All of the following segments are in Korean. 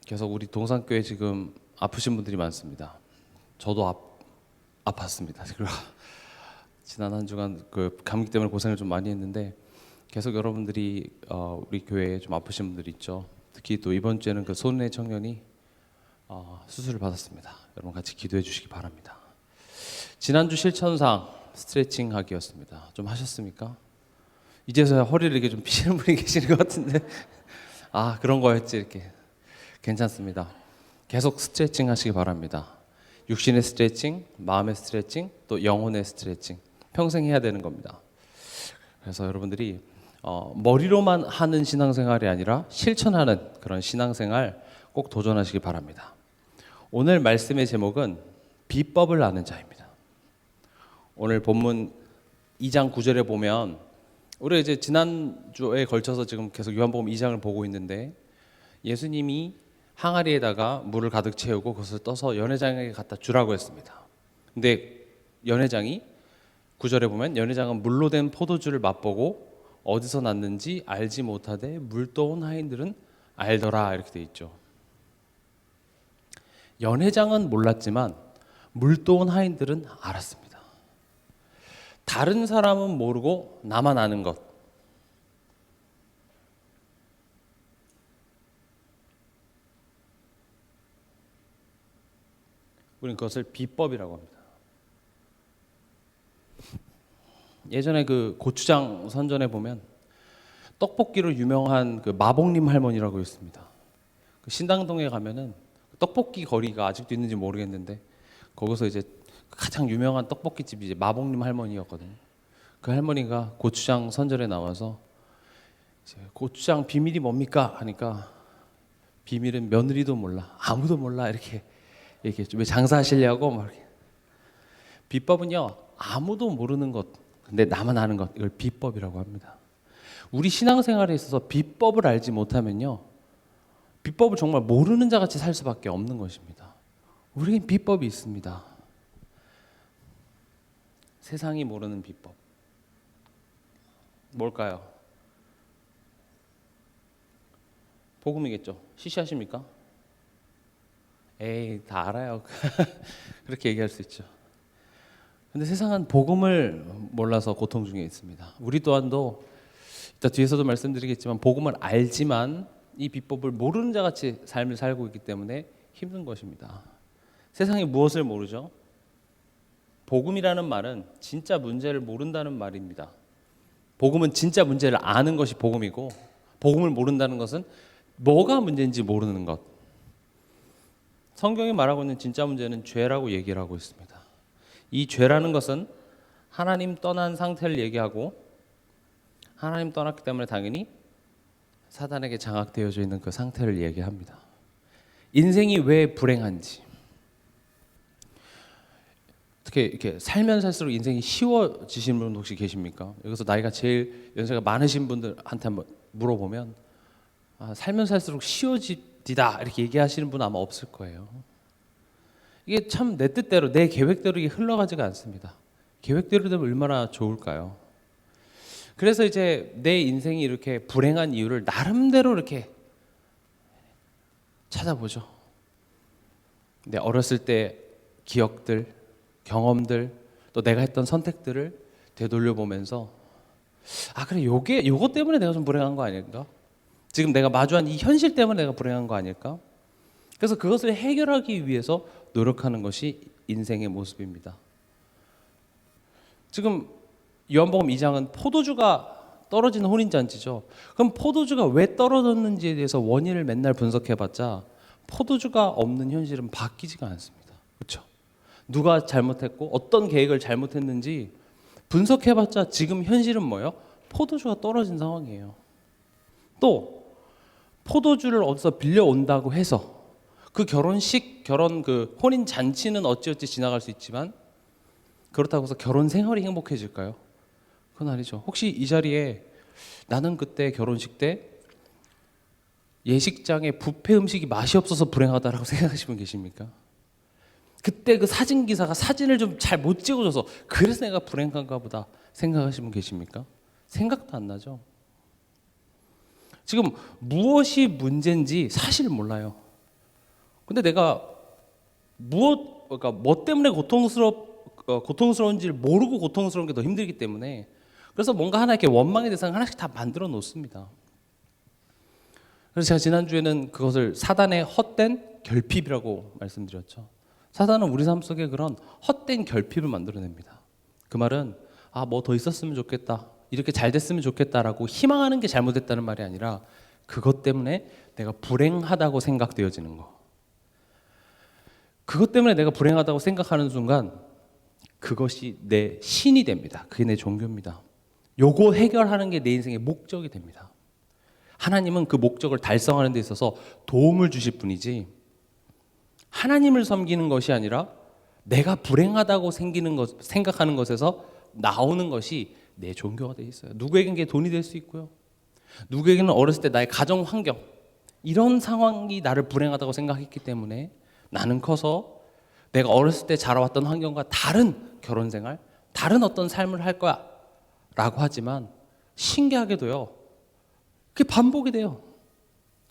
계속 우리 동산교회 지금 아프신 분들이 많습니다. 저도 아팠습니다. 그리고 지난 한 주간 그 감기 때문에 고생을 좀 많이 했는데 계속 여러분들이 우리 교회에 좀 아프신 분들이 있죠. 특히 또 이번 주에는 그 손의 청년이 수술을 받았습니다. 여러분 같이 기도해 주시기 바랍니다. 지난주 실천상 스트레칭 하기였습니다. 좀 하셨습니까? 이제서야 허리를 이렇게 좀 피시는 분이 계시는 것 같은데 그런 거였지 이렇게. 괜찮습니다. 계속 스트레칭 하시기 바랍니다. 육신의 스트레칭, 마음의 스트레칭, 또 영혼의 스트레칭 평생 해야 되는 겁니다. 그래서 여러분들이 머리로만 하는 신앙생활이 아니라 실천하는 그런 신앙생활 꼭 도전하시기 바랍니다. 오늘 말씀의 제목은 비법을 아는 자입니다. 오늘 본문 2장 9절에 보면 우리 이제 지난주에 걸쳐서 지금 계속 요한복음 2장을 보고 있는데 예수님이 항아리에다가 물을 가득 채우고 그것을 떠서 연회장에게 갖다 주라고 했습니다. 근데 연회장이 9절에 보면 연회장은 물로 된 포도주를 맛보고 어디서 났는지 알지 못하되 물떠온 하인들은 알더라 이렇게 돼 있죠. 연회장은 몰랐지만 물떠온 하인들은 알았습니다. 다른 사람은 모르고 나만 아는 것. 우리는 그것을 비법이라고 합니다. 예전에 그 고추장 선전에 보면 떡볶이로 유명한 그 마복님 할머니라고 있습니다. 그 신당동에 가면은 떡볶이 거리가 아직도 있는지 모르겠는데 거기서 이제 가장 유명한 떡볶이 집이 이제 마복님 할머니였거든요. 그 할머니가 고추장 선전에 나와서 이제 고추장 비밀이 뭡니까 하니까 비밀은 며느리도 몰라, 아무도 몰라 이렇게 왜 장사하시려고 막 이렇게. 비법은요 아무도 모르는 것, 근데 나만 아는 것, 이걸 비법이라고 합니다. 우리 신앙생활에 있어서 비법을 알지 못하면요 비법을 정말 모르는 자 같이 살 수밖에 없는 것입니다. 우리에겐 비법이 있습니다. 세상이 모르는 비법 뭘까요? 복음이겠죠. 시시하십니까? 에이 다 알아요. 그렇게 얘기할 수 있죠. 근데 세상은 복음을 몰라서 고통 중에 있습니다. 우리 또한도 이따 뒤에서도 말씀드리겠지만 복음을 알지만 이 비법을 모르는 자 같이 삶을 살고 있기 때문에 힘든 것입니다. 세상이 무엇을 모르죠? 복음이라는 말은 진짜 문제를 모른다는 말입니다. 복음은 진짜 문제를 아는 것이 복음이고 복음을 모른다는 것은 뭐가 문제인지 모르는 것. 성경이 말하고 있는 진짜 문제는 죄라고 얘기를 하고 있습니다. 이 죄라는 것은 하나님 떠난 상태를 얘기하고 하나님 떠났기 때문에 당연히 사단에게 장악되어져 있는 그 상태를 얘기합니다. 인생이 왜 불행한지, 어떻게 이렇게 살면 살수록 인생이 쉬워지시는 분 혹시 계십니까? 여기서 나이가 제일 연세가 많으신 분들한테 한번 물어보면 살면 살수록 쉬워지다 이렇게 얘기하시는 분은 아마 없을 거예요. 이게 참 내 뜻대로 내 계획대로 이게 흘러가지가 않습니다. 계획대로 되면 얼마나 좋을까요? 그래서 이제 내 인생이 이렇게 불행한 이유를 나름대로 이렇게 찾아보죠. 내 어렸을 때 기억들, 경험들, 또 내가 했던 선택들을 되돌려 보면서 그래 요거 때문에 내가 좀 불행한 거 아닐까? 지금 내가 마주한 이 현실 때문에 내가 불행한 거 아닐까? 그래서 그것을 해결하기 위해서 노력하는 것이 인생의 모습입니다. 지금 요한복음 2장은 포도주가 떨어진 혼인잔치죠. 그럼 포도주가 왜 떨어졌는지에 대해서 원인을 맨날 분석해봤자 포도주가 없는 현실은 바뀌지가 않습니다. 그렇죠? 누가 잘못했고 어떤 계획을 잘못했는지 분석해봤자 지금 현실은 뭐예요? 포도주가 떨어진 상황이에요. 또 포도주를 어디서 빌려온다고 해서 그 결혼 그 혼인 잔치는 어찌어찌 지나갈 수 있지만 그렇다고 해서 결혼 생활이 행복해질까요? 그건 아니죠. 혹시 이 자리에 나는 그때 결혼식 때 예식장에 뷔페 음식이 맛이 없어서 불행하다라고 생각하시는 분 계십니까? 그때 그 사진 기사가 사진을 좀 잘 못 찍어줘서 그래서 내가 불행한가 보다 생각하시는 분 계십니까? 생각도 안 나죠. 지금 무엇이 문제인지 사실 몰라요. 근데 내가 그러니까 뭐 때문에 고통스러운지를 모르고 고통스러운 게 더 힘들기 때문에, 그래서 뭔가 하나 이렇게 원망의 대상 하나씩 다 만들어 놓습니다. 그래서 제가 지난주에는 그것을 사단의 헛된 결핍이라고 말씀드렸죠. 사단은 우리 삶 속에 그런 헛된 결핍을 만들어냅니다. 그 말은 뭐 더 있었으면 좋겠다, 이렇게 잘 됐으면 좋겠다라고 희망하는 게 잘못됐다는 말이 아니라 그것 때문에 내가 불행하다고 생각되어지는 거. 그것 때문에 내가 불행하다고 생각하는 순간 그것이 내 신이 됩니다. 그게 내 종교입니다. 요거 해결하는 게 내 인생의 목적이 됩니다. 하나님은 그 목적을 달성하는 데 있어서 도움을 주실 뿐이지, 하나님을 섬기는 것이 아니라 내가 불행하다고 생각하는 것에서 나오는 것이 내 종교가 돼 있어요. 누구에겐 그게 돈이 될 수 있고요. 누구에게는 어렸을 때 나의 가정 환경, 이런 상황이 나를 불행하다고 생각했기 때문에 나는 커서 내가 어렸을 때 자라왔던 환경과 다른 결혼 생활, 다른 어떤 삶을 할 거야 라고 하지만, 신기하게도요, 그게 반복이 돼요.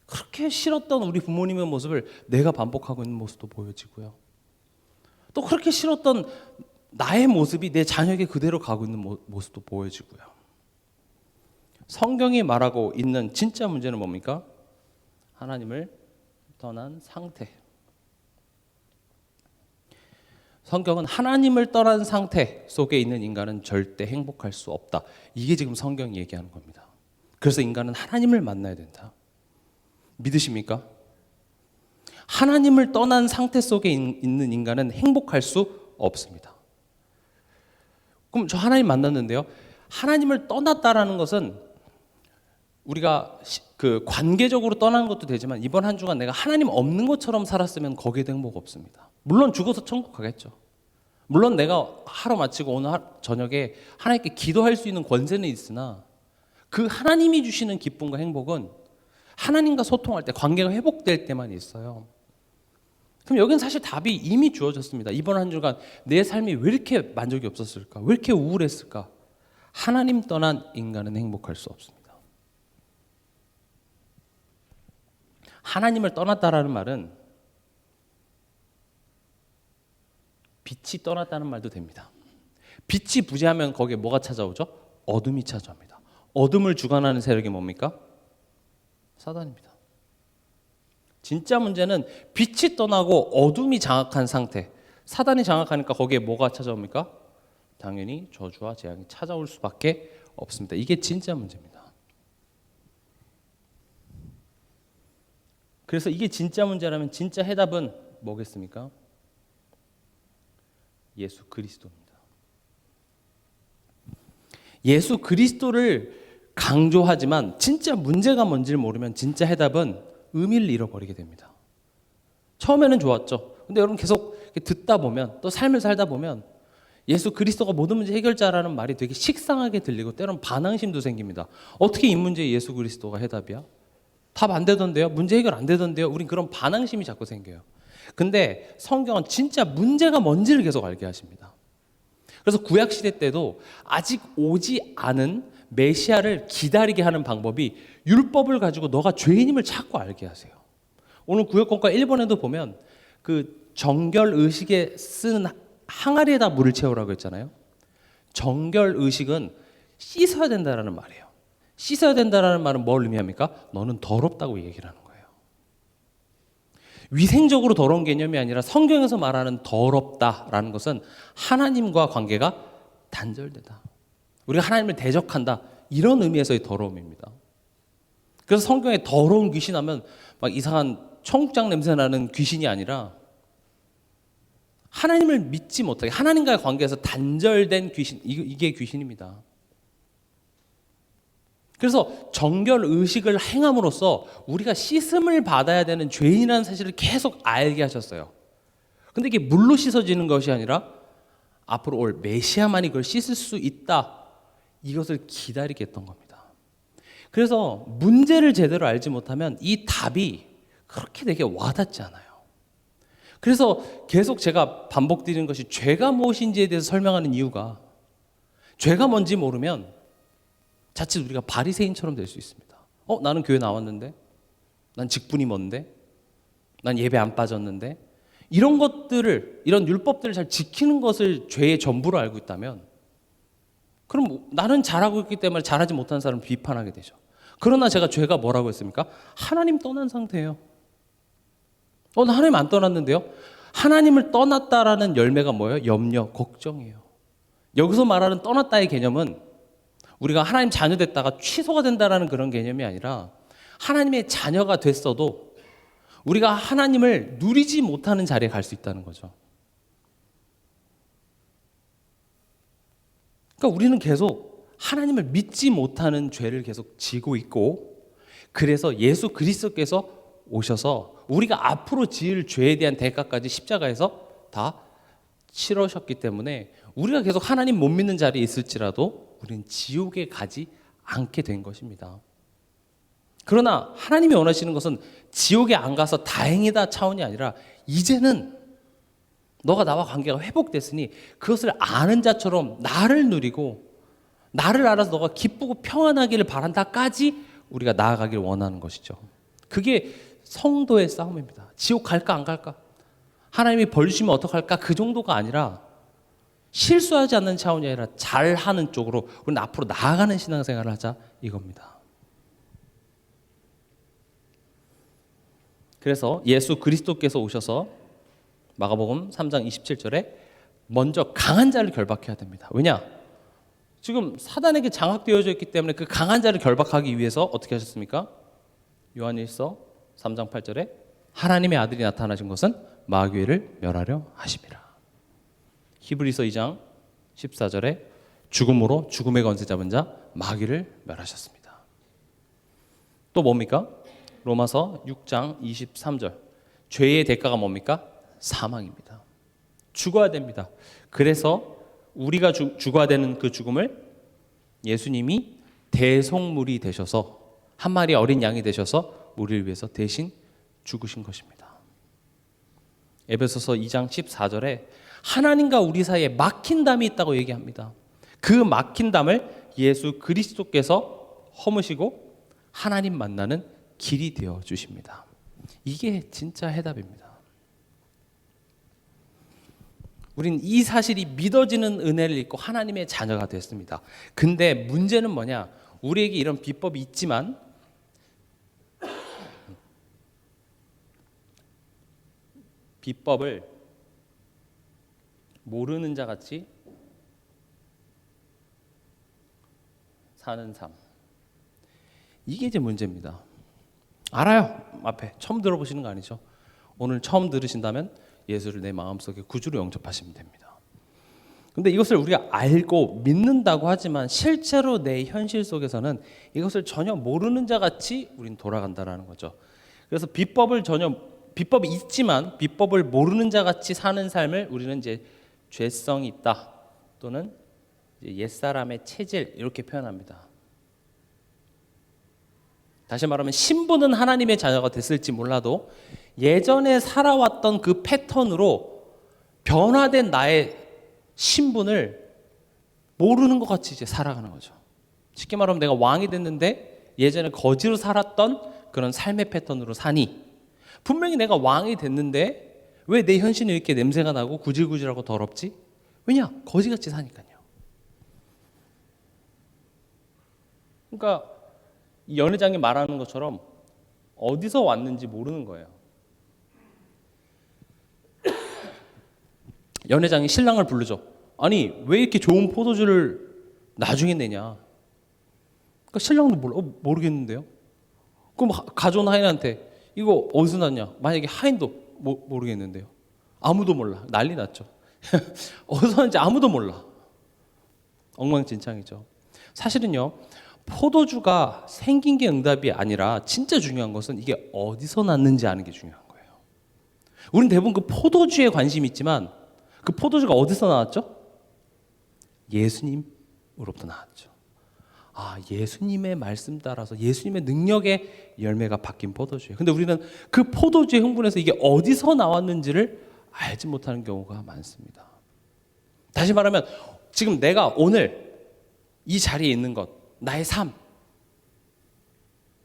그렇게 싫었던 우리 부모님의 모습을 내가 반복하고 있는 모습도 보여지고요. 또 그렇게 싫었던 나의 모습이 내 자녀에게 그대로 가고 있는 모습도 보여지고요. 성경이 말하고 있는 진짜 문제는 뭡니까? 하나님을 떠난 상태. 성경은 하나님을 떠난 상태 속에 있는 인간은 절대 행복할 수 없다. 이게 지금 성경이 얘기하는 겁니다. 그래서 인간은 하나님을 만나야 된다. 믿으십니까? 하나님을 떠난 상태 속에 있는 인간은 행복할 수 없습니다. 그럼 저 하나님 만났는데요, 하나님을 떠났다라는 것은 우리가 그 관계적으로 떠나는 것도 되지만, 이번 한 주간 내가 하나님 없는 것처럼 살았으면 거기에도 행복 없습니다. 물론 죽어서 천국 가겠죠. 물론 내가 하루 마치고 오늘 저녁에 하나님께 기도할 수 있는 권세는 있으나, 그 하나님이 주시는 기쁨과 행복은 하나님과 소통할 때, 관계가 회복될 때만 있어요. 그럼 여기는 사실 답이 이미 주어졌습니다. 이번 한 주간 내 삶이 왜 이렇게 만족이 없었을까? 왜 이렇게 우울했을까? 하나님 떠난 인간은 행복할 수 없습니다. 하나님을 떠났다라는 말은 빛이 떠났다는 말도 됩니다. 빛이 부재하면 거기에 뭐가 찾아오죠? 어둠이 찾아옵니다. 어둠을 주관하는 세력이 뭡니까? 사단입니다. 진짜 문제는 빛이 떠나고 어둠이 장악한 상태, 사단이 장악하니까 거기에 뭐가 찾아옵니까? 당연히 저주와 재앙이 찾아올 수밖에 없습니다. 이게 진짜 문제입니다. 그래서 이게 진짜 문제라면 진짜 해답은 뭐겠습니까? 예수 그리스도입니다. 예수 그리스도를 강조하지만 진짜 문제가 뭔지를 모르면 진짜 해답은 의미를 잃어버리게 됩니다. 처음에는 좋았죠. 근데 여러분 계속 듣다 보면, 또 삶을 살다 보면 예수 그리스도가 모든 문제 해결자라는 말이 되게 식상하게 들리고 때로는 반항심도 생깁니다. 어떻게 이 문제에 예수 그리스도가 해답이야? 답 안 되던데요? 문제 해결 안 되던데요? 우린 그런 반항심이 자꾸 생겨요. 근데 성경은 진짜 문제가 뭔지를 계속 알게 하십니다. 그래서 구약시대 때도 아직 오지 않은 메시아를 기다리게 하는 방법이 율법을 가지고 너가 죄인임을 자꾸 알게 하세요. 오늘 구약권과 1번에도 보면 그 정결의식에 쓰는 항아리에다 물을 채우라고 했잖아요. 정결의식은 씻어야 된다는 말이에요. 씻어야 된다는 말은 뭘 의미합니까? 너는 더럽다고 얘기를 하는 거예요. 위생적으로 더러운 개념이 아니라 성경에서 말하는 더럽다라는 것은 하나님과 관계가 단절되다, 우리가 하나님을 대적한다, 이런 의미에서의 더러움입니다. 그래서 성경에 더러운 귀신 하면 막 이상한 청국장 냄새 나는 귀신이 아니라 하나님을 믿지 못하게, 하나님과의 관계에서 단절된 귀신, 이게 귀신입니다. 그래서 정결의식을 행함으로써 우리가 씻음을 받아야 되는 죄인이라는 사실을 계속 알게 하셨어요. 근데 이게 물로 씻어지는 것이 아니라 앞으로 올 메시아만이 그걸 씻을 수 있다, 이것을 기다리게 했던 겁니다. 그래서 문제를 제대로 알지 못하면 이 답이 그렇게 되게 와닿지 않아요. 그래서 계속 제가 반복드리는 것이, 죄가 무엇인지에 대해서 설명하는 이유가, 죄가 뭔지 모르면 자칫 우리가 바리새인처럼 될 수 있습니다. 나는 교회 나왔는데, 난 직분이 뭔데, 난 예배 안 빠졌는데. 이런 것들을, 이런 율법들을 잘 지키는 것을 죄의 전부로 알고 있다면, 그럼 나는 잘하고 있기 때문에 잘하지 못하는 사람을 비판하게 되죠. 그러나 제가 죄가 뭐라고 했습니까? 하나님 떠난 상태예요. 나 하나님 안 떠났는데요? 하나님을 떠났다라는 열매가 뭐예요? 염려, 걱정이에요. 여기서 말하는 떠났다의 개념은 우리가 하나님 자녀 됐다가 취소가 된다라는 그런 개념이 아니라, 하나님의 자녀가 됐어도 우리가 하나님을 누리지 못하는 자리에 갈 수 있다는 거죠. 그러니까 우리는 계속 하나님을 믿지 못하는 죄를 계속 지고 있고, 그래서 예수 그리스도께서 오셔서 우리가 앞으로 지을 죄에 대한 대가까지 십자가에서 다 치르셨기 때문에 우리가 계속 하나님 못 믿는 자리에 있을지라도 우리는 지옥에 가지 않게 된 것입니다. 그러나 하나님이 원하시는 것은 지옥에 안 가서 다행이다 차원이 아니라, 이제는 너가 나와 관계가 회복됐으니 그것을 아는 자처럼 나를 누리고 나를 알아서 너가 기쁘고 평안하기를 바란다까지 우리가 나아가길 원하는 것이죠. 그게 성도의 싸움입니다. 지옥 갈까 안 갈까? 하나님이 벌 주시면 어떡할까? 그 정도가 아니라, 실수하지 않는 차원이 아니라 잘하는 쪽으로 우리는 앞으로 나아가는 신앙생활을 하자, 이겁니다. 그래서 예수 그리스도께서 오셔서 마가복음 3장 27절에 먼저 강한 자를 결박해야 됩니다. 왜냐? 지금 사단에게 장악되어져 있기 때문에 그 강한 자를 결박하기 위해서 어떻게 하셨습니까? 요한일서 3장 8절에 하나님의 아들이 나타나신 것은 마귀를 멸하려 하심이라. 히브리서 2장 14절에 죽음으로 죽음의 권세 잡은 자 마귀를 멸하셨습니다. 또 뭡니까? 로마서 6장 23절 죄의 대가가 뭡니까? 사망입니다. 죽어야 됩니다. 그래서 우리가 죽어야 되는 그 죽음을 예수님이 대속물이 되셔서, 한 마리 어린 양이 되셔서 우리를 위해서 대신 죽으신 것입니다. 에베소서 2장 14절에 하나님과 우리 사이에 막힌 담이 있다고 얘기합니다. 그 막힌 담을 예수 그리스도께서 허무시고 하나님 만나는 길이 되어 주십니다. 이게 진짜 해답입니다. 우린 이 사실이 믿어지는 은혜를 입고 하나님의 자녀가 됐습니다. 근데 문제는 뭐냐? 우리에게 이런 비법이 있지만 비법을 모르는 자 같이 사는 삶. 이게 이제 문제입니다. 알아요. 앞에 처음 들어보시는 거 아니죠? 오늘 처음 들으신다면 예수를 내 마음속에 구주로 영접하시면 됩니다. 근데 이것을 우리가 알고 믿는다고 하지만 실제로 내 현실 속에서는 이것을 전혀 모르는 자 같이 우린 돌아간다라는 거죠. 그래서 비법이 있지만 비법을 모르는 자 같이 사는 삶을 우리는 이제 죄성이 있다, 또는 옛사람의 체질, 이렇게 표현합니다. 다시 말하면 신분은 하나님의 자녀가 됐을지 몰라도 예전에 살아왔던 그 패턴으로 변화된 나의 신분을 모르는 것 같이 이제 살아가는 거죠. 쉽게 말하면 내가 왕이 됐는데 예전에 거지로 살았던 그런 삶의 패턴으로 사니, 분명히 내가 왕이 됐는데 왜 내 현실이 이렇게 냄새가 나고 구질구질하고 더럽지? 왜냐? 거지같이 사니까요. 그러니까 이 연회장이 말하는 것처럼 어디서 왔는지 모르는 거예요. 연회장이 신랑을 부르죠. 아니 왜 이렇게 좋은 포도주를 나중에 내냐? 그러니까 신랑도 모르겠는데요. 그럼 가져온 하인한테 이거 어디서 났냐? 만약에 하인도 모르겠는데요. 아무도 몰라. 난리 났죠. 어디서 났는지 아무도 몰라. 엉망진창이죠. 사실은요, 포도주가 생긴 게 응답이 아니라 진짜 중요한 것은 이게 어디서 났는지 아는 게 중요한 거예요. 우린 대부분 그 포도주에 관심이 있지만 그 포도주가 어디서 나왔죠? 예수님으로부터 나왔죠. 아, 예수님의 말씀 따라서 예수님의 능력의 열매가 바뀐 포도주예요. 근데 우리는 그 포도주에 흥분해서 이게 어디서 나왔는지를 알지 못하는 경우가 많습니다. 다시 말하면 지금 내가 오늘 이 자리에 있는 것, 나의 삶,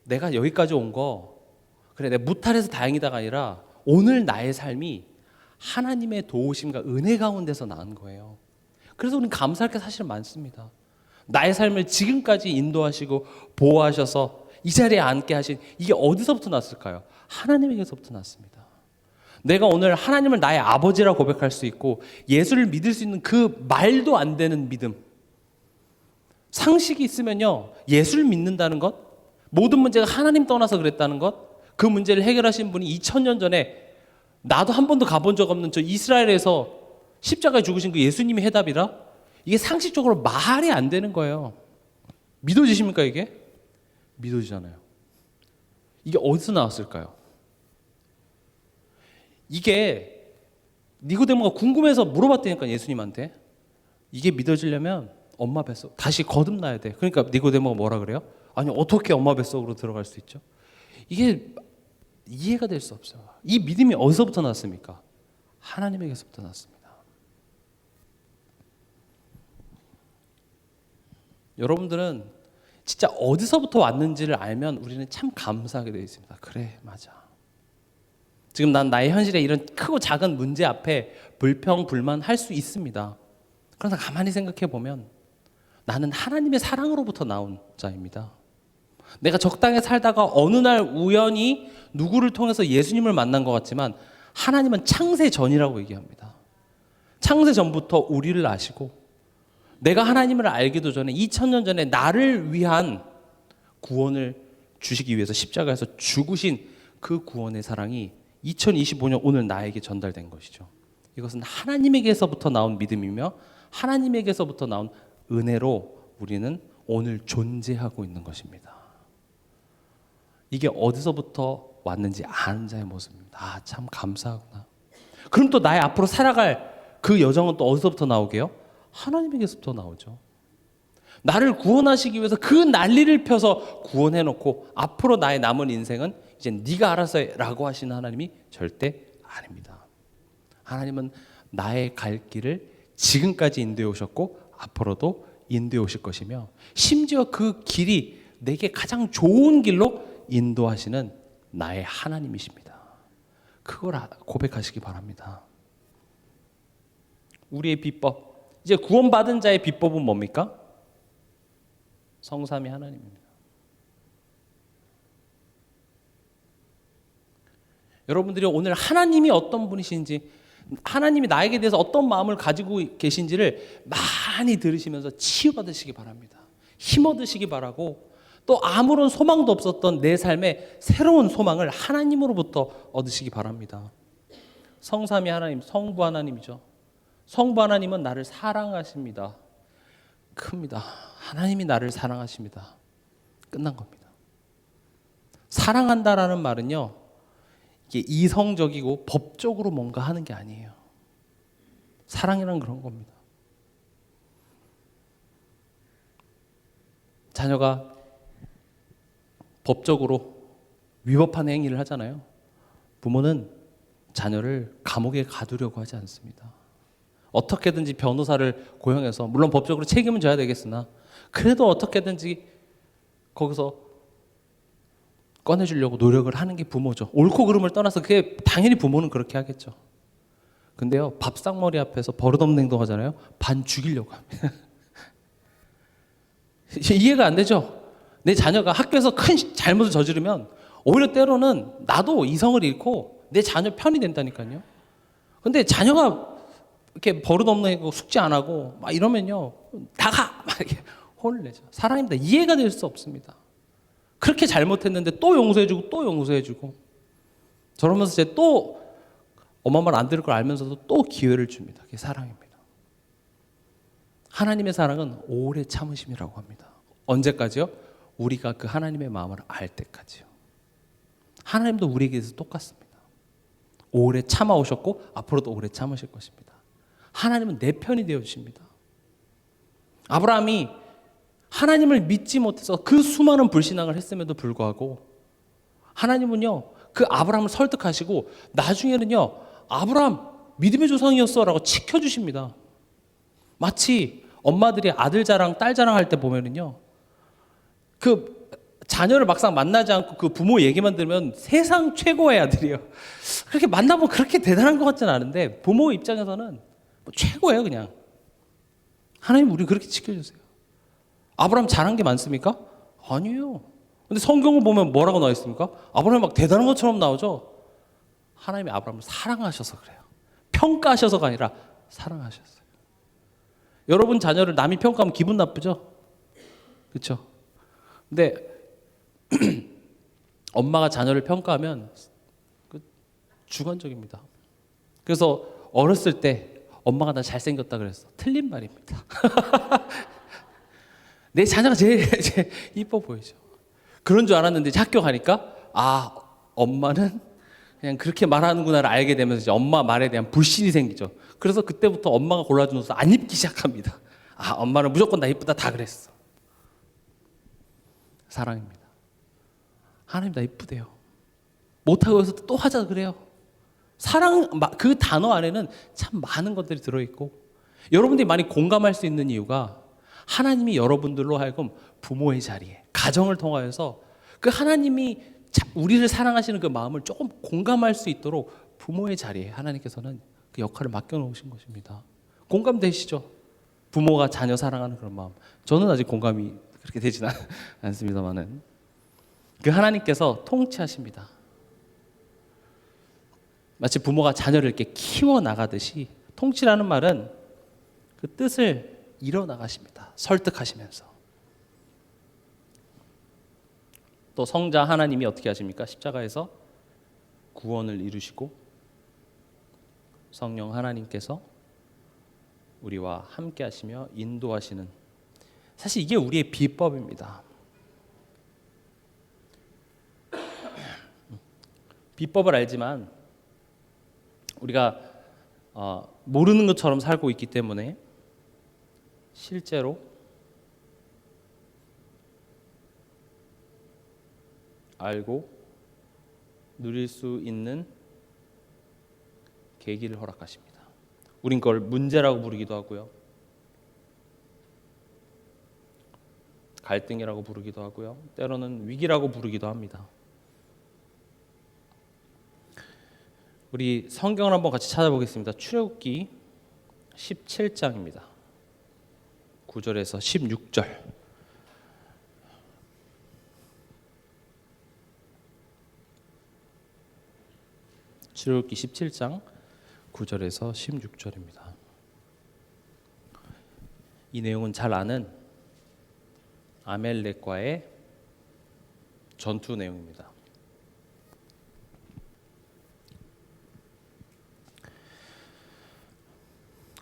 내가 여기까지 온 거, 그래 내가 무탈해서 다행이다가 아니라 오늘 나의 삶이 하나님의 도우심과 은혜 가운데서 나은 거예요. 그래서 우리는 감사할 게 사실 많습니다. 나의 삶을 지금까지 인도하시고 보호하셔서 이 자리에 앉게 하신 이게 어디서부터 났을까요? 하나님에게서부터 났습니다. 내가 오늘 하나님을 나의 아버지라 고백할 수 있고 예수를 믿을 수 있는 그 말도 안 되는 믿음. 상식이 있으면요, 예수를 믿는다는 것, 모든 문제가 하나님 떠나서 그랬다는 것, 그 문제를 해결하신 분이 2000년 전에 나도 한 번도 가본 적 없는 저 이스라엘에서 십자가에 죽으신 그 예수님이 해답이라? 이게 상식적으로 말이 안 되는 거예요. 믿어지십니까 이게? 믿어지잖아요. 이게 어디서 나왔을까요? 이게 니고데모가 궁금해서 물어봤다니까 예수님한테. 이게 믿어지려면 엄마 뱃속 다시 거듭나야 돼. 그러니까 니고데모가 뭐라 그래요? 아니 어떻게 엄마 뱃속으로 들어갈 수 있죠? 이게 이해가 될 수 없어요. 이 믿음이 어디서부터 났습니까? 하나님에게서부터 났습니다. 여러분들은 진짜 어디서부터 왔는지를 알면 우리는 참 감사하게 되어 있습니다. 그래, 맞아. 지금 난 나의 현실에 이런 크고 작은 문제 앞에 불평, 불만할 수 있습니다. 그러나 가만히 생각해 보면 나는 하나님의 사랑으로부터 나온 자입니다. 내가 적당히 살다가 어느 날 우연히 누구를 통해서 예수님을 만난 것 같지만 하나님은 창세 전이라고 얘기합니다. 창세 전부터 우리를 아시고 내가 하나님을 알기도 전에 2000년 전에 나를 위한 구원을 주시기 위해서 십자가에서 죽으신 그 구원의 사랑이 2025년 오늘 나에게 전달된 것이죠. 이것은 하나님에게서부터 나온 믿음이며 하나님에게서부터 나온 은혜로 우리는 오늘 존재하고 있는 것입니다. 이게 어디서부터 왔는지 아는 자의 모습입니다. 아, 참 감사하구나. 그럼 또 나의 앞으로 살아갈 그 여정은 또 어디서부터 나오게요? 하나님에게서부터 나오죠. 나를 구원하시기 위해서 그 난리를 펴서 구원해놓고 앞으로 나의 남은 인생은 이제 네가 알아서 해라고 하시는 하나님이 절대 아닙니다. 하나님은 나의 갈 길을 지금까지 인도해 오셨고 앞으로도 인도해 오실 것이며 심지어 그 길이 내게 가장 좋은 길로 인도하시는 나의 하나님이십니다. 그걸 고백하시기 바랍니다. 우리의 비법, 이제 구원받은 자의 비법은 뭡니까? 성삼위 하나님입니다. 여러분들이 오늘 하나님이 어떤 분이신지, 하나님이 나에게 대해서 어떤 마음을 가지고 계신지를 많이 들으시면서 치유받으시기 바랍니다. 힘 얻으시기 바라고, 또 아무런 소망도 없었던 내 삶에 새로운 소망을 하나님으로부터 얻으시기 바랍니다. 성삼위 하나님, 성부 하나님이죠. 성부 하나님은 나를 사랑하십니다. 큽니다. 하나님이 나를 사랑하십니다. 끝난 겁니다. 사랑한다라는 말은요, 이게 이성적이고 법적으로 뭔가 하는 게 아니에요. 사랑이란 그런 겁니다. 자녀가 법적으로 위법한 행위를 하잖아요. 부모는 자녀를 감옥에 가두려고 하지 않습니다. 어떻게든지 변호사를 고용해서, 물론 법적으로 책임은 져야 되겠으나 그래도 어떻게든지 거기서 꺼내주려고 노력을 하는 게 부모죠. 옳고 그름을 떠나서 그게 당연히 부모는 그렇게 하겠죠. 근데요, 밥상머리 앞에서 버릇없는 행동하잖아요. 반 죽이려고 합니다. 이해가 안 되죠? 내 자녀가 학교에서 큰 잘못을 저지르면 오히려 때로는 나도 이성을 잃고 내 자녀 편이 된다니까요. 근데 자녀가 이렇게 버릇없는 거 숙제 안 하고 막 이러면요, 나가! 막 이렇게 혼을 내죠. 사랑입니다. 이해가 될 수 없습니다. 그렇게 잘못했는데 또 용서해주고 또 용서해주고 저러면서 이제 또 엄마 말 안 들을 걸 알면서도 또 기회를 줍니다. 그게 사랑입니다. 하나님의 사랑은 오래 참으심이라고 합니다. 언제까지요? 우리가 그 하나님의 마음을 알 때까지요. 하나님도 우리에게 대해서 똑같습니다. 오래 참아오셨고 앞으로도 오래 참으실 것입니다. 하나님은 내 편이 되어주십니다. 아브라함이 하나님을 믿지 못해서 그 수많은 불신앙을 했음에도 불구하고 하나님은요, 그 아브라함을 설득하시고 나중에는요, 아브라함 믿음의 조상이었어 라고 지켜주십니다. 마치 엄마들이 아들 자랑 딸 자랑할 때 보면은요, 그 자녀를 막상 만나지 않고 그 부모 얘기만 들으면 세상 최고의 아들이에요. 그렇게 만나보면 그렇게 대단한 것 같지는 않은데 부모 입장에서는 뭐 최고예요. 그냥 하나님 우리 그렇게 지켜주세요. 아브라함 잘한 게 많습니까? 아니에요. 근데 성경을 보면 뭐라고 나와 있습니까? 아브라함이 막 대단한 것처럼 나오죠. 하나님이 아브라함을 사랑하셔서 그래요. 평가하셔서가 아니라 사랑하셨어요. 여러분 자녀를 남이 평가하면 기분 나쁘죠? 그렇죠? 근데 엄마가 자녀를 평가하면 주관적입니다. 그래서 어렸을 때 엄마가 나 잘생겼다 그랬어. 틀린 말입니다. 내 자녀가 제일 이뻐 보이죠. 그런 줄 알았는데 이제 학교 가니까 엄마는 그냥 그렇게 말하는구나를 알게 되면서 이제 엄마 말에 대한 불신이 생기죠. 그래서 그때부터 엄마가 골라준 옷을 안 입기 시작합니다. 엄마는 무조건 나 이쁘다 다 그랬어. 사랑입니다. 하나님 나 이쁘대요. 못하고 해서 또 하자 그래요. 사랑 그 단어 안에는 참 많은 것들이 들어있고 여러분들이 많이 공감할 수 있는 이유가 하나님이 여러분들로 하여금 부모의 자리에 가정을 통하여서 그 하나님이 우리를 사랑하시는 그 마음을 조금 공감할 수 있도록 부모의 자리에 하나님께서는 그 역할을 맡겨놓으신 것입니다. 공감되시죠? 부모가 자녀 사랑하는 그런 마음. 저는 아직 공감이 그렇게 되지는 않습니다만은 그 하나님께서 통치하십니다. 마치 부모가 자녀를 이렇게 키워나가듯이 통치라는 말은 그 뜻을 이뤄나가십니다. 설득하시면서. 또 성자 하나님이 어떻게 하십니까? 십자가에서 구원을 이루시고 성령 하나님께서 우리와 함께 하시며 인도하시는, 사실 이게 우리의 비법입니다. 비법을 알지만 우리가 모르는 것처럼 살고 있기 때문에 실제로 알고 누릴 수 있는 계기를 허락하십니다. 우린 그걸 문제라고 부르기도 하고요, 갈등이라고 부르기도 하고요, 때로는 위기라고 부르기도 합니다. 우리 성경을 한번 같이 찾아보겠습니다. 출애굽기 17장입니다. 9절에서 16절. 출애굽기 17장 9절에서 16절입니다. 이 내용은 잘 아는 아멜렉과의 전투 내용입니다.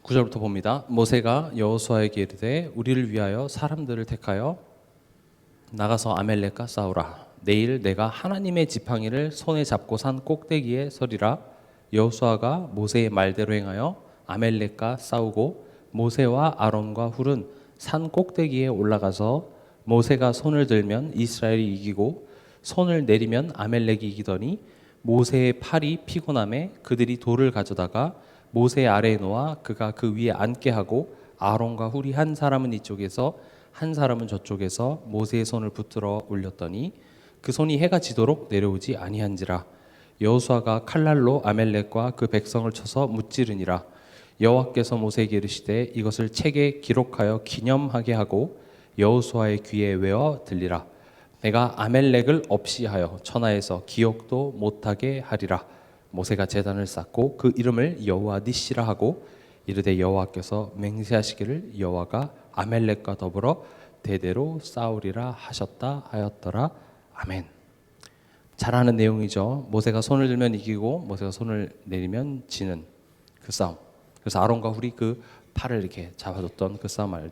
9절부터 봅니다. 모세가 여호수아에게 이르되 우리를 위하여 사람들을 택하여 나가서 아멜렉과 싸우라. 내일 내가 하나님의 지팡이를 손에 잡고 산 꼭대기에 서리라. 여호수아가 모세의 말대로 행하여 아멜렉과 싸우고 모세와 아론과 훌은 산 꼭대기에 올라가서 모세가 손을 들면 이스라엘이 이기고 손을 내리면 아멜렉이 이기더니 모세의 팔이 피곤함에 그들이 돌을 가져다가 모세 아래에 놓아 그가 그 위에 앉게 하고 아론과 훌이 한 사람은 이쪽에서 한 사람은 저쪽에서 모세의 손을 붙들어 올렸더니 그 손이 해가 지도록 내려오지 아니한지라. 여호수아가 칼날로 아멜렉과 그 백성을 쳐서 무찌르니라. 여호와께서 모세에게 이르시되 이것을 책에 기록하여 기념하게 하고 여호수아의 귀에 외어 들리라. 내가 아멜렉을 없이 하여 천하에서 기억도 못하게 하리라. 모세가 제단을 쌓고 그 이름을 여호와 니시라 하고 이르되 여호와께서 맹세하시기를 여호와가 아멜렉과 더불어 대대로 싸우리라 하셨다 하였더라. 아멘. 잘 아는 내용이죠. 모세가 손을 들면 이기고 모세가 손을 내리면 지는 그 싸움. 그래서 아론과 훌이 그 팔을 이렇게 잡아줬던 그 싸움을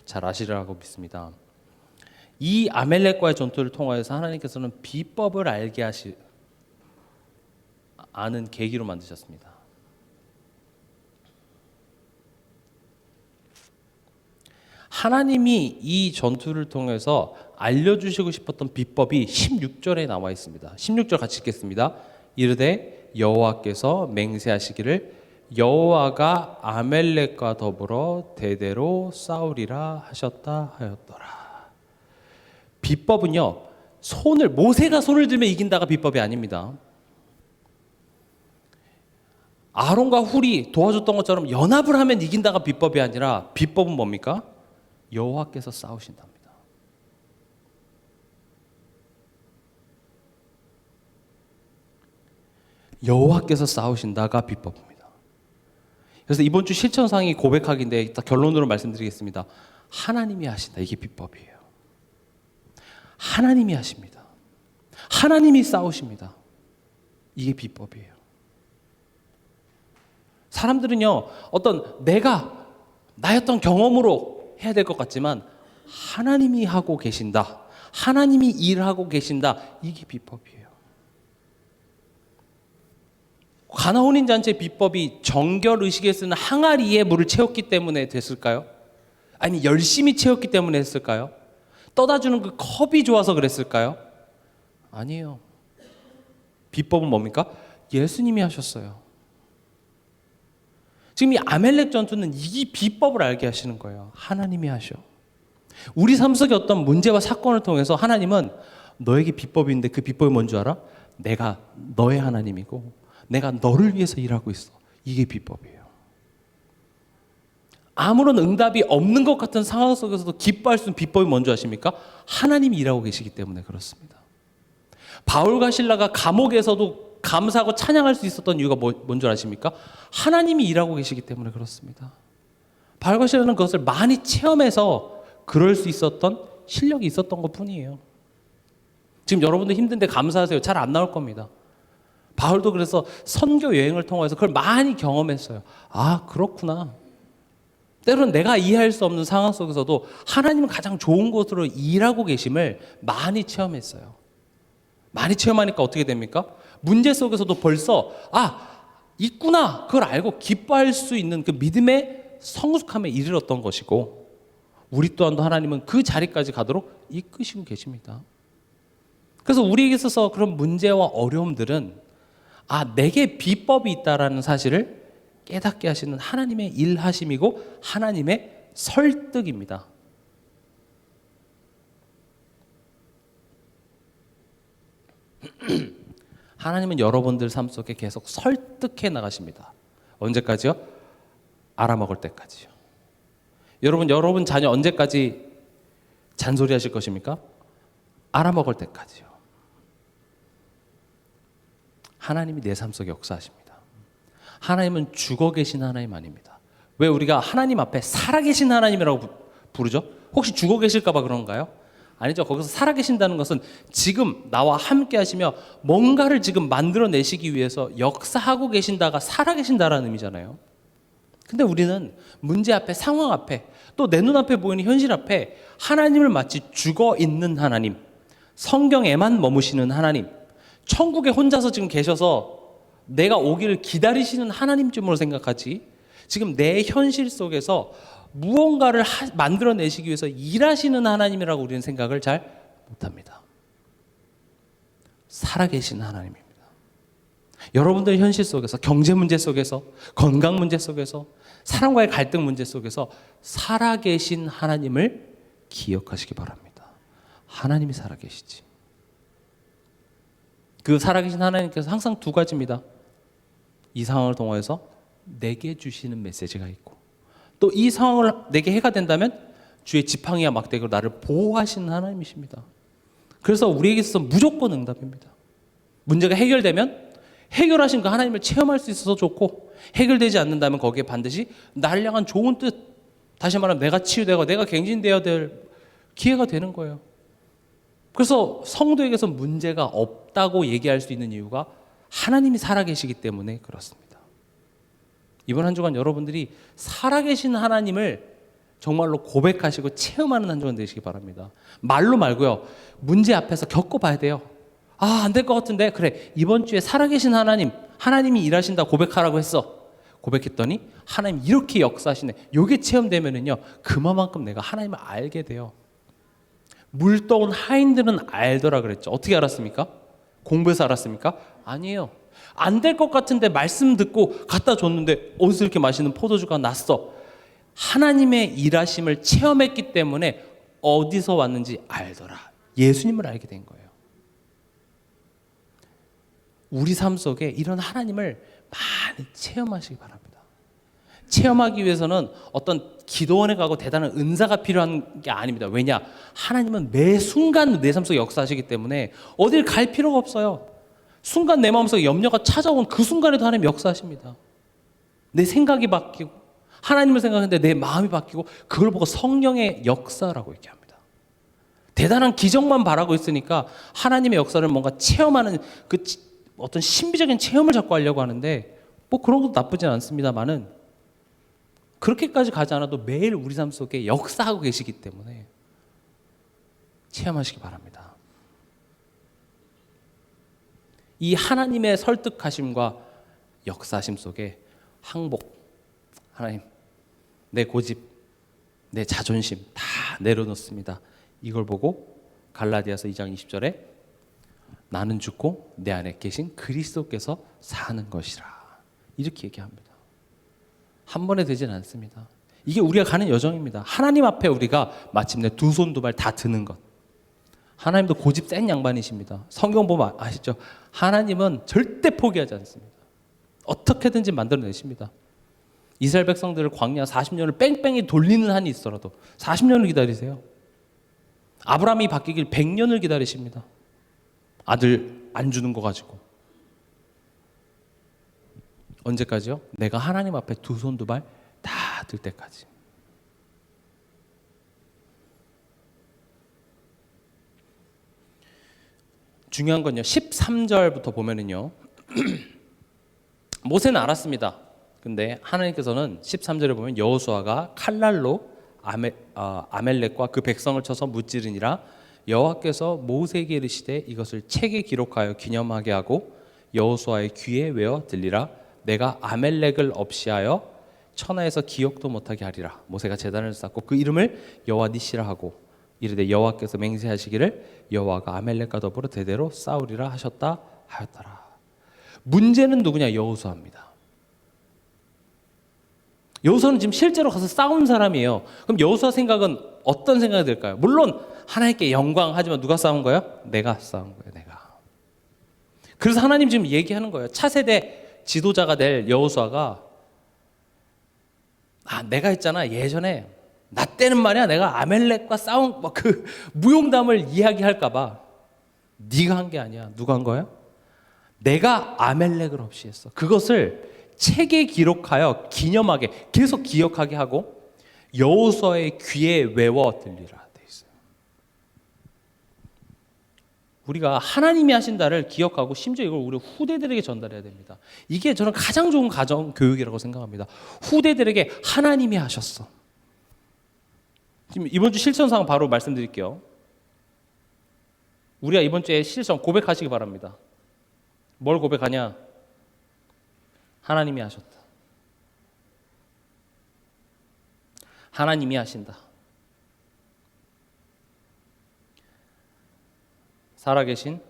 잘 아시리라고 믿습니다. 이 아멜렉과의 전투를 통하여서 하나님께서는 비법을 알게 아는 계기로 만드셨습니다. 하나님이 이 전투를 통해서 알려주시고 싶었던 비법이 16절에 나와 있습니다. 16절 같이 읽겠습니다. 이르되 여호와께서 맹세하시기를 여호와가 아멜렉과 더불어 대대로 싸우리라 하셨다 하였더라. 비법은요, 모세가 손을 들면 이긴다가 비법이 아닙니다. 아론과 훌이 도와줬던 것처럼 연합을 하면 이긴다가 비법이 아니라 비법은 뭡니까? 여호와께서 싸우신답니다. 여호와께서 싸우신다가 비법입니다. 그래서 이번 주 실천상이 고백하기인데 일단 결론으로 말씀드리겠습니다. 하나님이 하신다. 이게 비법이에요. 하나님이 하십니다. 하나님이 싸우십니다. 이게 비법이에요. 사람들은요, 내가 나의 어떤 경험으로 해야 될 것 같지만 하나님이 하고 계신다. 하나님이 일하고 계신다. 이게 비법이에요. 가나 혼인잔치의 비법이 정결의식에 쓰는 항아리에 물을 채웠기 때문에 됐을까요? 아니 열심히 채웠기 때문에 했을까요? 떠다 주는 그 컵이 좋아서 그랬을까요? 아니에요. 비법은 뭡니까? 예수님이 하셨어요. 지금 이 아멜렉 전투는 이 비법을 알게 하시는 거예요. 하나님이 하셔. 우리 삶 속의 어떤 문제와 사건을 통해서 하나님은 너에게 비법이 있는데 그 비법이 뭔 줄 알아? 내가 너의 하나님이고 내가 너를 위해서 일하고 있어. 이게 비법이에요. 아무런 응답이 없는 것 같은 상황 속에서도 기뻐할 수 있는 비법이 뭔지 아십니까? 하나님이 일하고 계시기 때문에 그렇습니다. 바울과 실라가 감옥에서도 감사하고 찬양할 수 있었던 이유가 뭔 줄 아십니까? 하나님이 일하고 계시기 때문에 그렇습니다. 바울과 실라는 그것을 많이 체험해서 그럴 수 있었던 실력이 있었던 것뿐이에요. 지금 여러분들 힘든데 감사하세요. 잘 안 나올 겁니다. 바울도 그래서 선교 여행을 통해서 그걸 많이 경험했어요. 아, 그렇구나. 때로는 내가 이해할 수 없는 상황 속에서도 하나님은 가장 좋은 곳으로 일하고 계심을 많이 체험했어요. 많이 체험하니까 어떻게 됩니까? 문제 속에서도 벌써 있구나 그걸 알고 기뻐할 수 있는 그 믿음의 성숙함에 이르렀던 것이고 우리 또한도 하나님은 그 자리까지 가도록 이끄시고 계십니다. 그래서 우리에게 있어서 그런 문제와 어려움들은 내게 비법이 있다라는 사실을 깨닫게 하시는 하나님의 일하심이고 하나님의 설득입니다. 하나님은 여러분들 삶 속에 계속 설득해 나가십니다. 언제까지요? 알아먹을 때까지요. 여러분 자녀 언제까지 잔소리 하실 것입니까? 알아먹을 때까지요. 하나님이 내 삶 속에 역사하십니다. 하나님은 죽어 계신 하나님 아닙니다. 왜 우리가 하나님 앞에 살아계신 하나님이라고 부르죠? 혹시 죽어 계실까 봐 그런가요? 아니죠. 거기서 살아계신다는 것은 지금 나와 함께 하시며 뭔가를 지금 만들어내시기 위해서 역사하고 계신다가 살아계신다라는 의미잖아요. 근데 우리는 문제 앞에, 상황 앞에, 또 내 눈앞에 보이는 현실 앞에 하나님을 마치 죽어 있는 하나님, 성경에만 머무시는 하나님, 천국에 혼자서 지금 계셔서 내가 오기를 기다리시는 하나님쯤으로 생각하지, 지금 내 현실 속에서 무언가를 만들어내시기 위해서 일하시는 하나님이라고 우리는 생각을 잘 못합니다. 살아계신 하나님입니다. 여러분들 현실 속에서, 경제 문제 속에서, 건강 문제 속에서, 사람과의 갈등 문제 속에서 살아계신 하나님을 기억하시기 바랍니다. 하나님이 살아계시지. 그 살아계신 하나님께서 항상 두 가지입니다. 이 상황을 통해서 내게 주시는 메시지가 있고, 또 이 상황을 내게 해가 된다면 주의 지팡이와 막대기로 나를 보호하시는 하나님이십니다. 그래서 우리에게 있어서 무조건 응답입니다. 문제가 해결되면 해결하신 그 하나님을 체험할 수 있어서 좋고, 해결되지 않는다면 거기에 반드시 나를 향한 좋은 뜻, 다시 말하면 내가 치유되고 내가 갱신되어야 될 기회가 되는 거예요. 그래서 성도에게서 문제가 없다고 얘기할 수 있는 이유가 하나님이 살아계시기 때문에 그렇습니다. 이번 한 주간 여러분들이 살아계신 하나님을 정말로 고백하시고 체험하는 한 주간 되시기 바랍니다. 말로 말고요. 문제 앞에서 겪어봐야 돼요. 안 될 것 같은데, 그래, 이번 주에 살아계신 하나님이 일하신다 고백하라고 했어. 고백했더니 하나님 이렇게 역사하시네. 요게 체험되면은요, 그만큼 내가 하나님을 알게 돼요. 물 떠온 하인들은 알더라 그랬죠. 어떻게 알았습니까? 공부해서 알았습니까? 아니에요. 안 될 것 같은데 말씀 듣고 갖다 줬는데 어디서 이렇게 맛있는 포도주가 났어. 하나님의 일하심을 체험했기 때문에 어디서 왔는지 알더라. 예수님을 알게 된 거예요. 우리 삶 속에 이런 하나님을 많이 체험하시기 바랍니다. 체험하기 위해서는 어떤 기도원에 가고 대단한 은사가 필요한 게 아닙니다. 왜냐? 하나님은 매 순간 내 삶 속에 역사하시기 때문에 어딜 갈 필요가 없어요. 순간 내 마음속에 염려가 찾아온 그 순간에도 하나님 역사하십니다. 내 생각이 바뀌고 하나님을 생각하는데 내 마음이 바뀌고 그걸 보고 성령의 역사라고 얘기합니다. 대단한 기적만 바라고 있으니까 하나님의 역사를 뭔가 체험하는 그 어떤 신비적인 체험을 자꾸 하려고 하는데 뭐 그런 것도 나쁘진 않습니다만은 그렇게까지 가지 않아도 매일 우리 삶 속에 역사하고 계시기 때문에 체험하시기 바랍니다. 이 하나님의 설득하심과 역사하심 속에 항복, 하나님 내 고집, 내 자존심 다 내려놓습니다. 이걸 보고 갈라디아서 2장 20절에 나는 죽고 내 안에 계신 그리스도께서 사는 것이라 이렇게 얘기합니다. 한 번에 되진 않습니다. 이게 우리가 가는 여정입니다. 하나님 앞에 우리가 마침내 두 손 두 발 다 드는 것. 하나님도 고집 센 양반이십니다. 성경 보면 아시죠? 하나님은 절대 포기하지 않습니다. 어떻게든지 만들어내십니다. 이스라엘 백성들을 광야 40년을 뺑뺑이 돌리는 한이 있더라도 40년을 기다리세요. 아브라함이 바뀌길 100년을 기다리십니다. 아들 안 주는 거 가지고. 언제까지요? 내가 하나님 앞에 두 손 두 발 다 들 때까지. 중요한 건요. 13절부터 보면은요. 모세는 알았습니다. 근데 하나님께서는 13절에 보면 여호수아가 칼날로 아멜렉과 그 백성을 쳐서 무찌르니라 여호와께서 모세에게 이르시되 이것을 책에 기록하여 기념하게 하고 여호수아의 귀에 외워 들리라 내가 아멜렉을 없이하여 천하에서 기억도 못하게 하리라. 모세가 제단을 쌓고 그 이름을 여호와 니시라 하고 이르되 여호와께서 맹세하시기를 여호와가 아멜렉과 더불어 대대로 싸우리라 하셨다 하였더라. 문제는 누구냐? 여호수아입니다. 여호수아는 지금 실제로 가서 싸운 사람이에요. 그럼 여호수아 생각은 어떤 생각이 들까요? 물론 하나님께 영광 하지만 누가 싸운 거예요? 내가 싸운 거예요. 내가. 그래서 하나님 지금 얘기하는 거예요. 차세대 지도자가 될 여호수아가 내가 했잖아 예전에 나 때는 말이야 내가 아멜렉과 싸운 그 무용담을 이야기할까봐 네가 한 게 아니야. 누가 한 거야? 내가 아멜렉을 없이 했어. 그것을 책에 기록하여 기념하게 계속 기억하게 하고 여호수아의 귀에 외워 들리라 돼 있어요. 우리가 하나님이 하신다를 기억하고 심지어 이걸 우리 후대들에게 전달해야 됩니다. 이게 저는 가장 좋은 가정 교육이라고 생각합니다. 후대들에게 하나님이 하셨어. 지금 이번 주 실천사항 바로 말씀드릴게요. 우리가 이번 주에 실천 고백하시기 바랍니다. 뭘 고백하냐? 하나님이 하셨다. 하나님이 하신다. 살아계신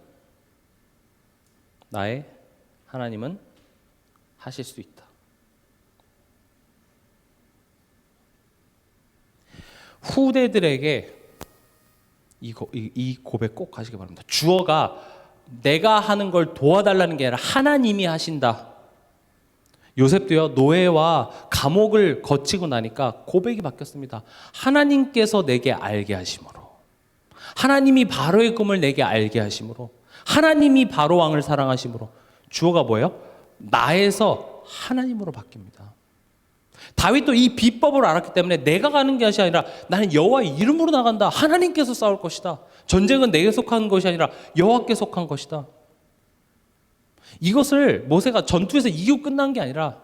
나의 하나님은 하실 수 있다. 후대들에게 이 고백 꼭 하시기 바랍니다. 주어가 내가 하는 걸 도와달라는 게 아니라 하나님이 하신다. 요셉도요 노예와 감옥을 거치고 나니까 고백이 바뀌었습니다. 하나님께서 내게 알게 하심으로, 하나님이 바로의 꿈을 내게 알게 하심으로, 하나님이 바로 왕을 사랑하심으로. 주어가 뭐예요? 나에서 하나님으로 바뀝니다. 다윗도 이 비법을 알았기 때문에 내가 가는 것이 아니라 나는 여호와의 이름으로 나간다. 하나님께서 싸울 것이다. 전쟁은 내게 속한 것이 아니라 여호와께 속한 것이다. 이것을 모세가 전투에서 이기고 끝난 게 아니라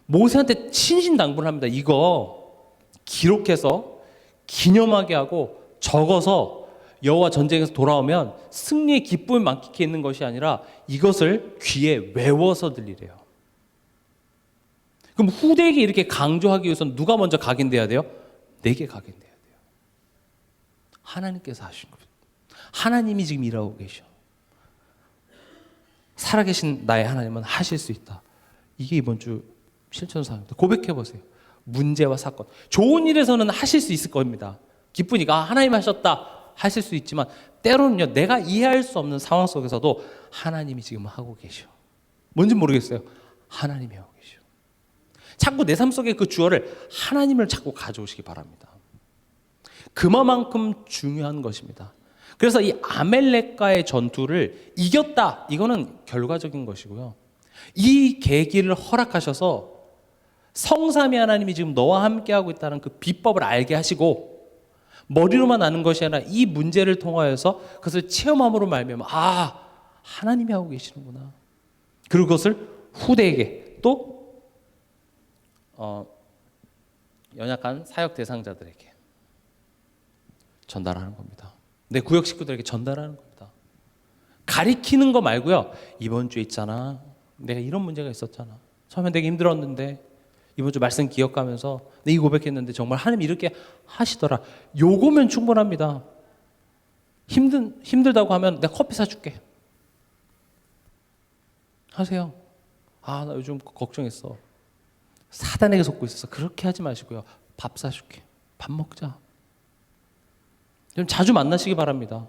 모세한테 신신당부를 합니다. 이거 기록해서 기념하게 하고 적어서 여호와 전쟁에서 돌아오면 승리의 기쁨을 만끽해 있는 것이 아니라 이것을 귀에 외워서 들리래요. 그럼 후대에게 이렇게 강조하기 위해서는 누가 먼저 각인돼야 돼요? 내게 각인돼야 돼요. 하나님께서 하신 겁니다. 하나님이 지금 일하고 계셔. 살아계신 나의 하나님은 하실 수 있다. 이게 이번 주 실천사항입니다. 고백해보세요. 문제와 사건. 좋은 일에서는 하실 수 있을 겁니다. 기쁘니까 하나님 하셨다. 하실 수 있지만 때로는요, 내가 이해할 수 없는 상황 속에서도 하나님이 지금 하고 계셔. 뭔지 모르겠어요. 하나님이 하고 계셔. 자꾸 내 삶 속에 그 주어를 하나님을 자꾸 가져오시기 바랍니다. 그만큼 중요한 것입니다. 그래서 이 아멜렉과의 전투를 이겼다. 이거는 결과적인 것이고요. 이 계기를 허락하셔서 성삼위 하나님이 지금 너와 함께하고 있다는 그 비법을 알게 하시고 머리로만 아는 것이 아니라 이 문제를 통하여서 그것을 체험함으로 말미암아 하나님이 하고 계시는구나. 그리고 그것을 후대에게 또 연약한 사역 대상자들에게 전달하는 겁니다. 내 구역 식구들에게 전달하는 겁니다. 가리키는 거 말고요. 이번 주에 있잖아. 내가 이런 문제가 있었잖아. 처음에 되게 힘들었는데 이번 주 말씀 기억하면서 내 이 고백했는데 정말 하나님 이렇게 하시더라. 요거면 충분합니다. 힘들다고 하면 내가 커피 사줄게. 하세요. 나 요즘 걱정했어. 사단에게 속고 있어서 그렇게 하지 마시고요. 밥 사줄게. 밥 먹자. 좀 자주 만나시기 바랍니다.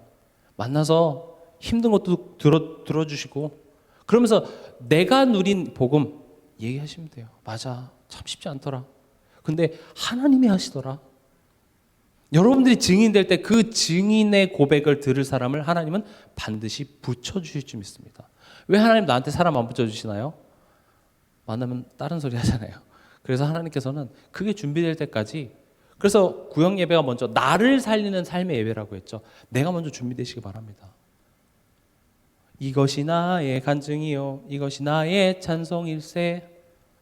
만나서 힘든 것도 들어주시고 그러면서 내가 누린 복음 얘기하시면 돼요. 맞아. 참 쉽지 않더라. 근데 하나님이 하시더라. 여러분들이 증인될 때 그 증인의 고백을 들을 사람을 하나님은 반드시 붙여주실 줄 믿습니다. 왜 하나님 나한테 사람 안 붙여주시나요? 만나면 다른 소리 하잖아요. 그래서 하나님께서는 그게 준비될 때까지 그래서 구역 예배가 먼저 나를 살리는 삶의 예배라고 했죠. 내가 먼저 준비되시기 바랍니다. 이것이 나의 간증이요 이것이 나의 찬송일세.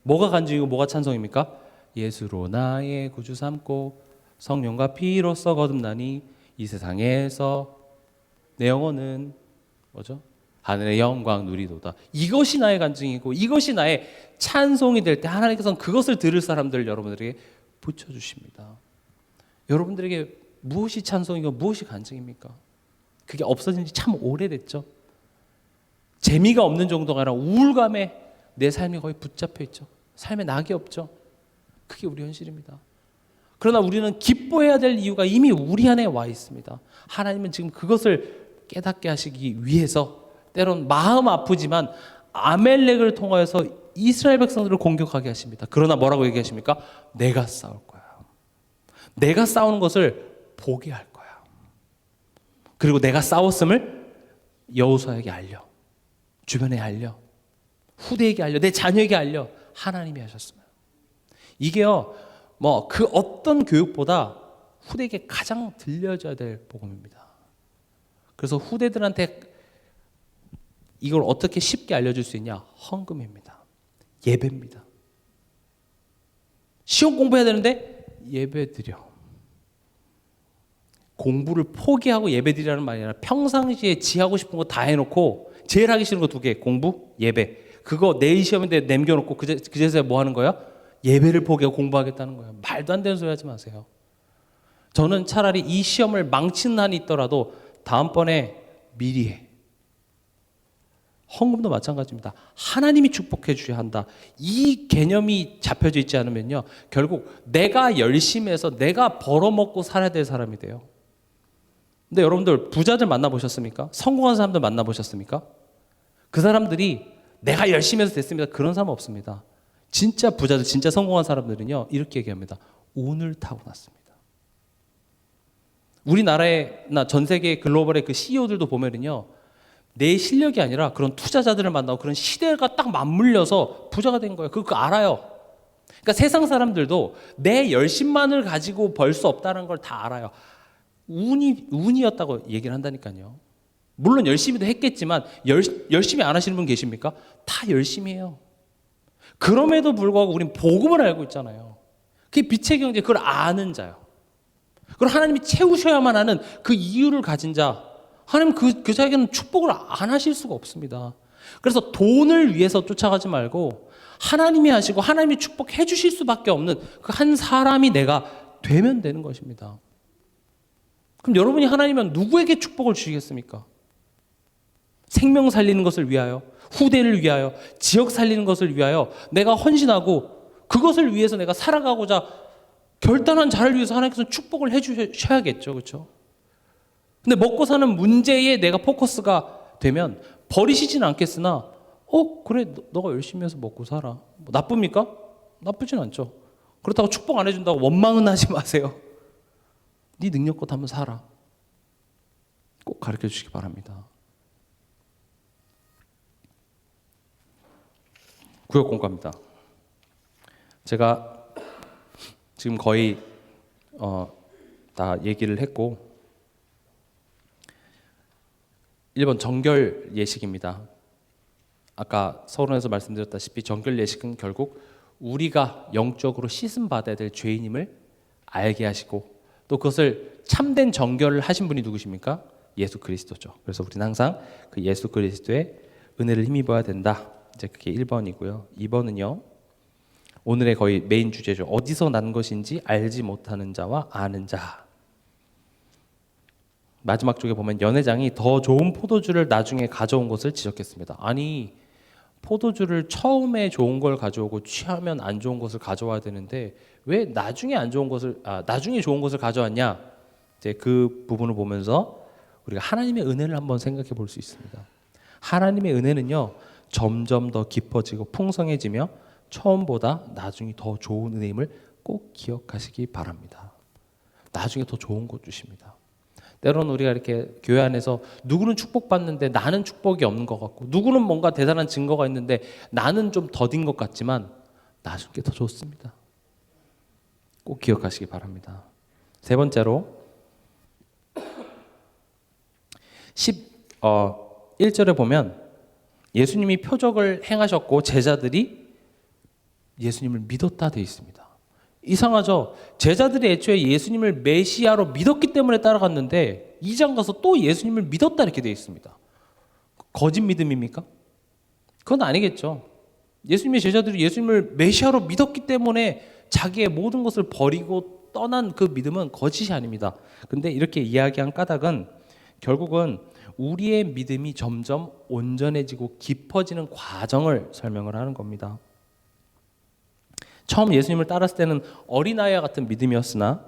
뭐가 간증이고 뭐가 찬송입니까? 예수로 나의 구주 삼고 성령과 피로써 거듭나니 이 세상에서 내 영혼은 뭐죠? 하늘의 영광 누리도다. 이것이 나의 간증이고 이것이 나의 찬송이 될 때 하나님께서는 그것을 들을 사람들을 여러분들에게 붙여주십니다. 여러분들에게 무엇이 찬송이고 무엇이 간증입니까? 그게 없어진 지 참 오래됐죠. 재미가 없는 정도가 아니라 우울감에 내 삶이 거의 붙잡혀 있죠. 삶에 낙이 없죠. 그게 우리 현실입니다. 그러나 우리는 기뻐해야 될 이유가 이미 우리 안에 와 있습니다. 하나님은 지금 그것을 깨닫게 하시기 위해서 때론 마음 아프지만 아멜렉을 통하여서 이스라엘 백성들을 공격하게 하십니다. 그러나 뭐라고 얘기하십니까? 내가 싸울 거야. 내가 싸우는 것을 보게 할 거야. 그리고 내가 싸웠음을 여호수아에게 알려. 주변에 알려. 후대에게 알려. 내 자녀에게 알려. 하나님이 하셨습니다. 이게요. 그 어떤 교육보다 후대에게 가장 들려져야 될 복음입니다. 그래서 후대들한테 이걸 어떻게 쉽게 알려줄 수 있냐? 헌금입니다. 예배입니다. 시험 공부해야 되는데 예배 드려. 공부를 포기하고 예배 드리라는 말이 아니라 평상시에 지하고 싶은 거 다 해놓고 제일 하기 싫은 거 2개. 공부, 예배. 그거 내일 시험인데 남겨놓고 그제서야 뭐 하는 거야? 예배를 포기하고 공부하겠다는 거예요. 말도 안 되는 소리 하지 마세요. 저는 차라리 이 시험을 망치는 한이 있더라도 다음번에 미리 해. 헌금도 마찬가지입니다. 하나님이 축복해 주셔야 한다. 이 개념이 잡혀져 있지 않으면요. 결국 내가 열심히 해서 내가 벌어먹고 살아야 될 사람이 돼요. 근데 여러분들 부자들 만나보셨습니까? 성공한 사람들 만나보셨습니까? 그 사람들이 내가 열심히 해서 됐습니다. 그런 사람 없습니다. 진짜 부자들, 진짜 성공한 사람들은요. 이렇게 얘기합니다. 운을 타고났습니다. 우리나라에나 전 세계 글로벌의 그 CEO들도 보면은요. 내 실력이 아니라 그런 투자자들을 만나고 그런 시대가 딱 맞물려서 부자가 된 거예요. 그거 알아요. 그러니까 세상 사람들도 내 열심만을 가지고 벌 수 없다는 걸 다 알아요. 운이었다고 얘기를 한다니까요. 물론 열심히도 했겠지만 열심히 안 하시는 분 계십니까? 다 열심히 해요. 그럼에도 불구하고 우리는 복음을 알고 있잖아요. 그게 빛의 경제, 그걸 아는 자요. 그걸 하나님이 채우셔야만 하는 그 이유를 가진 자, 하나님 그 자에게는 축복을 안 하실 수가 없습니다. 그래서 돈을 위해서 쫓아가지 말고 하나님이 하시고 하나님이 축복해 주실 수밖에 없는 그 한 사람이 내가 되면 되는 것입니다. 그럼 여러분이 하나님은 누구에게 축복을 주시겠습니까? 생명 살리는 것을 위하여, 후대를 위하여, 지역 살리는 것을 위하여 내가 헌신하고 그것을 위해서 내가 살아가고자 결단한 자를 위해서 하나님께서 축복을 해 주셔야겠죠. 그렇죠? 근데 먹고 사는 문제에 내가 포커스가 되면 버리시지는 않겠으나 그래 너가 열심히 해서 먹고 살아. 뭐 나쁩니까? 나쁘진 않죠. 그렇다고 축복 안 해준다고 원망은 하지 마세요. 네 능력껏 한번 살아. 꼭 가르쳐 주시기 바랍니다. 구역 공과입니다. 제가 지금 거의 다 얘기를 했고 1번 정결 예식입니다. 아까 서론에서 말씀드렸다시피 정결 예식은 결국 우리가 영적으로 씻음 받아야 될 죄인임을 알게 하시고 또 그것을 참된 정결을 하신 분이 누구십니까? 예수 그리스도죠. 그래서 우리는 항상 그 예수 그리스도의 은혜를 힘입어야 된다. 이제 그게 1번이고요. 2번은요. 오늘의 거의 메인 주제죠. 어디서 난 것인지 알지 못하는 자와 아는 자. 마지막 쪽에 보면 연회장이 더 좋은 포도주를 나중에 가져온 것을 지적했습니다. 아니 포도주를 처음에 좋은 걸 가져오고 취하면 안 좋은 것을 가져와야 되는데 왜 나중에 안 좋은 것을 나중에 좋은 것을 가져왔냐? 이제 그 부분을 보면서 우리가 하나님의 은혜를 한번 생각해 볼 수 있습니다. 하나님의 은혜는요 점점 더 깊어지고 풍성해지며 처음보다 나중에 더 좋은 은혜임을 꼭 기억하시기 바랍니다. 나중에 더 좋은 것 주십니다. 때로는 우리가 이렇게 교회 안에서 누구는 축복받는데 나는 축복이 없는 것 같고 누구는 뭔가 대단한 증거가 있는데 나는 좀 더딘 것 같지만 나중에 더 좋습니다. 꼭 기억하시기 바랍니다. 세 번째로 1절에 보면 예수님이 표적을 행하셨고 제자들이 예수님을 믿었다 되어 있습니다. 이상하죠? 제자들이 애초에 예수님을 메시아로 믿었기 때문에 따라갔는데 2장 가서 또 예수님을 믿었다 이렇게 되어 있습니다. 거짓 믿음입니까? 그건 아니겠죠. 예수님의 제자들이 예수님을 메시아로 믿었기 때문에 자기의 모든 것을 버리고 떠난 그 믿음은 거짓이 아닙니다. 근데 이렇게 이야기한 까닭은 결국은 우리의 믿음이 점점 온전해지고 깊어지는 과정을 설명을 하는 겁니다. 처음 예수님을 따랐을 때는 어린아이와 같은 믿음이었으나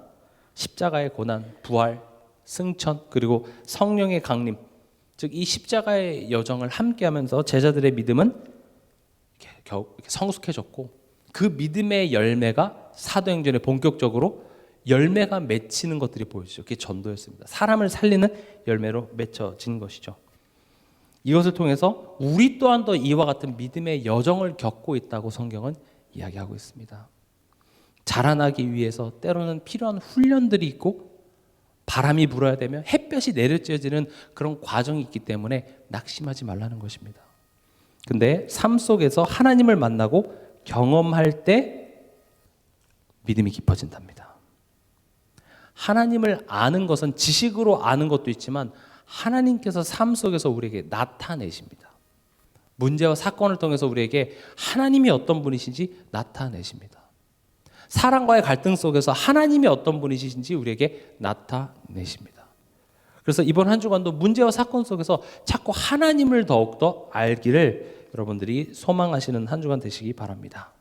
십자가의 고난, 부활, 승천 그리고 성령의 강림 즉 이 십자가의 여정을 함께하면서 제자들의 믿음은 이렇게 성숙해졌고 그 믿음의 열매가 사도행전에 본격적으로 열매가 맺히는 것들이 보여지죠. 그게 전도였습니다. 사람을 살리는 열매로 맺혀진 것이죠. 이것을 통해서 우리 또한도 이와 같은 믿음의 여정을 겪고 있다고 성경은 이야기하고 있습니다. 자라나기 위해서 때로는 필요한 훈련들이 있고 바람이 불어야 되며 햇볕이 내려쬐지는 그런 과정이 있기 때문에 낙심하지 말라는 것입니다. 근데 삶 속에서 하나님을 만나고 경험할 때 믿음이 깊어진답니다. 하나님을 아는 것은 지식으로 아는 것도 있지만 하나님께서 삶 속에서 우리에게 나타내십니다. 문제와 사건을 통해서 우리에게 하나님이 어떤 분이신지 나타내십니다. 사랑과의 갈등 속에서 하나님이 어떤 분이신지 우리에게 나타내십니다. 그래서 이번 한 주간도 문제와 사건 속에서 자꾸 하나님을 더욱더 알기를 여러분들이 소망하시는 한 주간 되시기 바랍니다.